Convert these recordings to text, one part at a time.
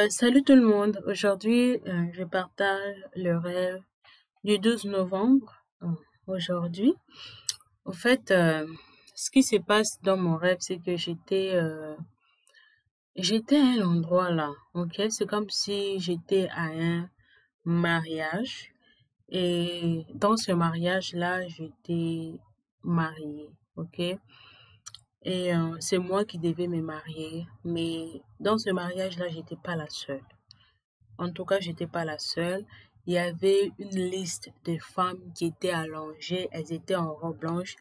Salut tout le monde. Aujourd'hui, je partage le rêve du 12 novembre. Aujourd'hui, au fait, ce qui se passe dans mon rêve, c'est que j'étais à un endroit là. Ok, c'est comme si j'étais à un mariage et dans ce mariage-là, j'étais mariée. Ok, et c'est moi qui devais me marier, mais dans ce mariage-là, j'étais pas la seule. En tout cas, j'étais pas la seule. Il y avait une liste de femmes qui étaient allongées, elles étaient en robe blanche,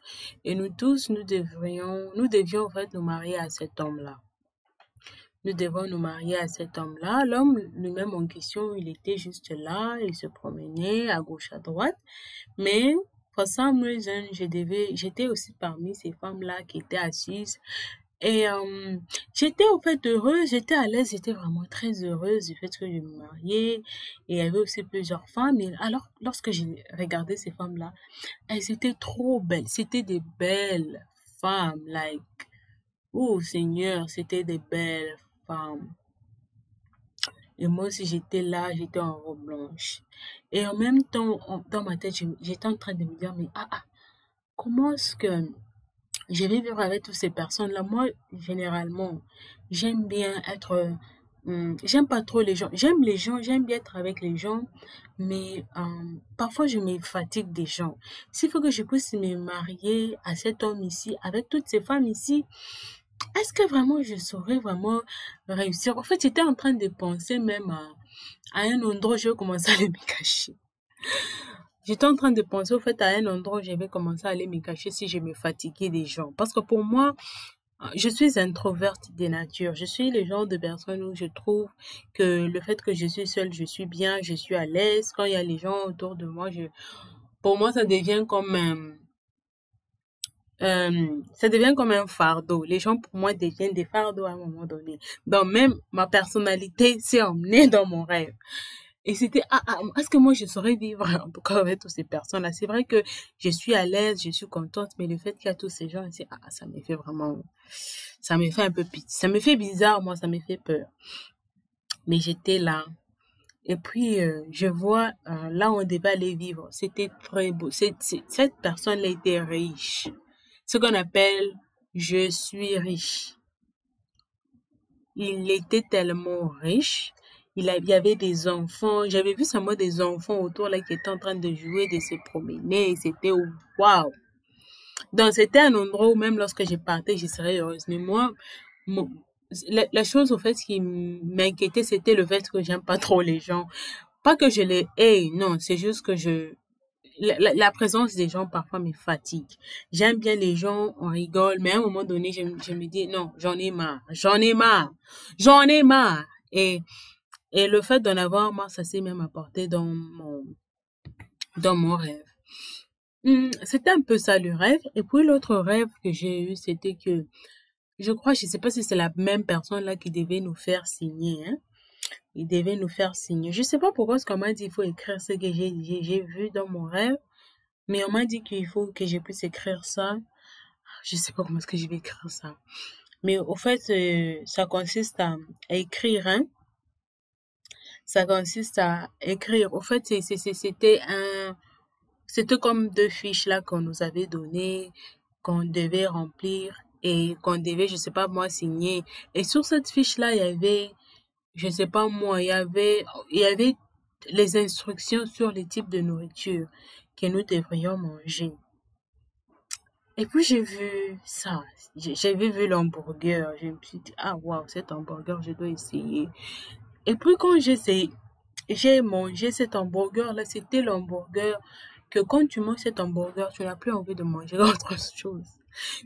et nous tous, nous devions en fait nous marier à cet homme-là. Nous devons nous marier à cet homme-là. L'homme lui-même en question, il était juste là, il se promenait à gauche, à droite, mais for some reason, j'étais aussi parmi ces femmes-là qui étaient assises et j'étais au fait heureuse, j'étais à l'aise, j'étais vraiment très heureuse du fait que je me mariais. Et il y avait aussi plusieurs femmes. Et alors, lorsque j'ai regardé ces femmes-là, elles étaient trop belles. C'était des belles femmes. Like, oh Seigneur, c'était des belles femmes. Et moi aussi, j'étais là, j'étais en robe blanche. Et en même temps, dans ma tête, j'étais en train de me dire, mais comment est-ce que je vais vivre avec toutes ces personnes-là. Moi, généralement, j'aime bien être... j'aime pas trop les gens. J'aime les gens, j'aime bien être avec les gens, mais parfois je me fatigue des gens. S'il faut que je puisse me marier à cet homme ici, avec toutes ces femmes ici, est-ce que vraiment je saurais vraiment réussir? En fait, j'étais en train de penser même à un endroit où je vais commencer à aller me cacher. J'étais en train de penser au fait à un endroit où je vais commencer à aller me cacher si je me fatiguais des gens. Parce que pour moi, je suis introverte de nature. Je suis le genre de personne où je trouve que le fait que je suis seule, je suis bien, je suis à l'aise. Quand il y a les gens autour de moi, pour moi, ça devient comme un fardeau. Les gens, pour moi, deviennent des fardeaux à un moment donné. Donc, même ma personnalité s'est emmenée dans mon rêve. Et c'était, est-ce que moi je saurais vivre en tout cas avec toutes ces personnes-là? C'est vrai que je suis à l'aise, je suis contente, mais le fait qu'il y a tous ces gens ici, ça me fait vraiment, ça me fait un peu pitié. Ça me fait bizarre, moi, ça me fait peur. Mais j'étais là. Et puis, je vois, là où on devait aller vivre. C'était très beau. Cette personne-là était riche. Ce qu'on appelle, je suis riche. Il était tellement riche. Il y avait des enfants. J'avais vu seulement des enfants autour là qui étaient en train de jouer, de se promener. Et c'était waouh. Donc c'était un endroit où même lorsque je partais, je serais heureuse. Mais moi, mon- la chose au fait qui m'inquiétait, c'était le fait que j'aime pas trop les gens. Pas que je les hais, non, c'est juste que la présence des gens parfois me fatigue. J'aime bien les gens, on rigole, mais à un moment donné, je me dis, non, j'en ai marre. Et le fait d'en avoir marre, ça s'est même apporté dans mon rêve. C'était un peu ça le rêve. Et puis l'autre rêve que j'ai eu, c'était que, je crois, je sais pas si c'est la même personne là qui devait nous faire signer, hein. Il devait nous faire signer. Je sais pas pourquoi, ce qu'on m'a dit, il faut écrire ce que j'ai vu dans mon rêve. Mais on m'a dit qu'il faut que je puisse écrire ça. Je sais pas comment est-ce que je vais écrire ça. Mais au fait, ça consiste à écrire, hein. Ça consiste à écrire. Au fait, c'était comme deux fiches là qu'on nous avait données, qu'on devait remplir et qu'on devait, je sais pas moi, signer. Et sur cette fiche-là, il y avait, je sais pas moi, il y avait les instructions sur les types de nourriture que nous devrions manger. Et puis j'ai vu ça, j'avais vu l'hamburger, je me suis dit, ah waouh, cet hamburger, je dois essayer. Et puis quand j'ai mangé cet hamburger-là, c'était l'hamburger que quand tu manges cet hamburger, tu n'as plus envie de manger autre chose.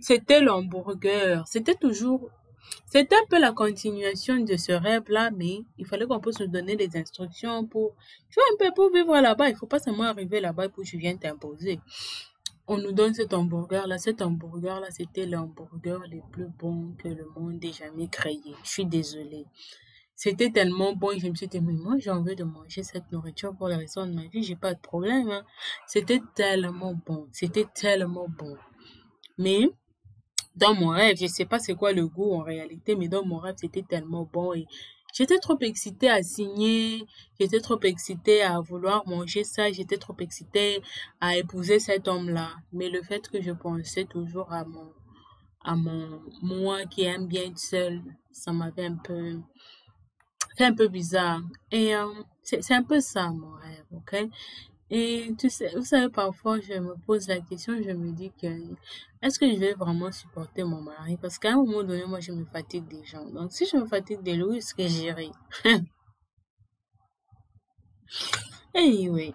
C'était l'hamburger, c'était un peu la continuation de ce rêve-là, mais il fallait qu'on puisse nous donner des instructions tu vois, un peu pour vivre là-bas. Il faut pas seulement arriver là-bas et puis tu viens t'imposer. On nous donne cet hamburger-là. Cet hamburger-là, c'était l'hamburger le plus bon que le monde ait jamais créé. Je suis désolée. C'était tellement bon et je me suis dit, mais moi, j'ai envie de manger cette nourriture pour le restant de ma vie. J'ai pas de problème, hein. C'était tellement bon. C'était tellement bon. Mais, dans mon rêve, je sais pas c'est quoi le goût en réalité, mais dans mon rêve, c'était tellement bon et J'étais trop excitée à signer, j'étais trop excitée à vouloir manger ça, j'étais trop excitée à épouser cet homme-là. Mais le fait que je pensais toujours à mon moi qui aime bien être seule, ça m'avait fait un peu bizarre. Et c'est un peu ça mon rêve, ok? Et tu sais, vous savez, parfois je me pose la question, je me dis que est-ce que je vais vraiment supporter mon mari? Parce qu'à un moment donné, moi je me fatigue des gens. Donc si je me fatigue de lui, où est-ce que j'irai? Eh oui,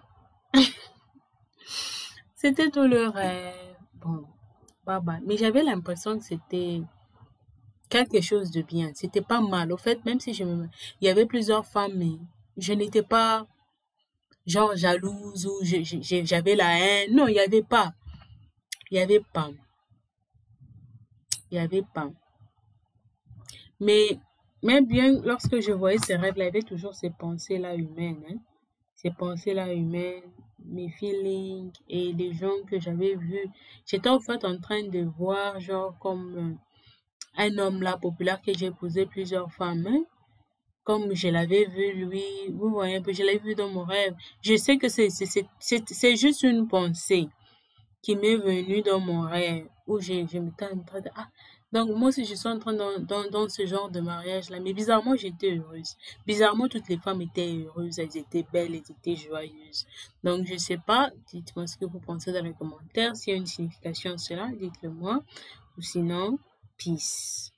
c'était tout le rêve. Bon, bye bye. Mais j'avais l'impression que c'était quelque chose de bien. C'était pas mal. Au fait, même si il y avait plusieurs femmes, mais je n'étais pas genre jalouse ou j'avais la haine. Non, il y avait pas. Il y avait pas. Il y avait pas. Mais même bien lorsque je voyais ces rêves-là, il y avait toujours ces pensées-là humaines, hein. Ces pensées-là humaines, mes feelings et les gens que j'avais vus. J'étais en fait en train de voir genre comme un homme là populaire que j'ai épousé plusieurs femmes, hein. Comme je l'avais vu lui, vous voyez un peu, je l'avais vu dans mon rêve. Je sais que c'est juste une pensée qui m'est venue dans mon rêve, où je m'étais en train de... Ah, donc moi aussi je suis en train dans ce genre de mariage-là, mais bizarrement j'étais heureuse. Bizarrement toutes les femmes étaient heureuses, elles étaient belles, elles étaient joyeuses. Donc je sais pas, dites-moi ce que vous pensez dans les commentaires, s'il y a une signification à cela, dites-le moi, ou sinon, peace.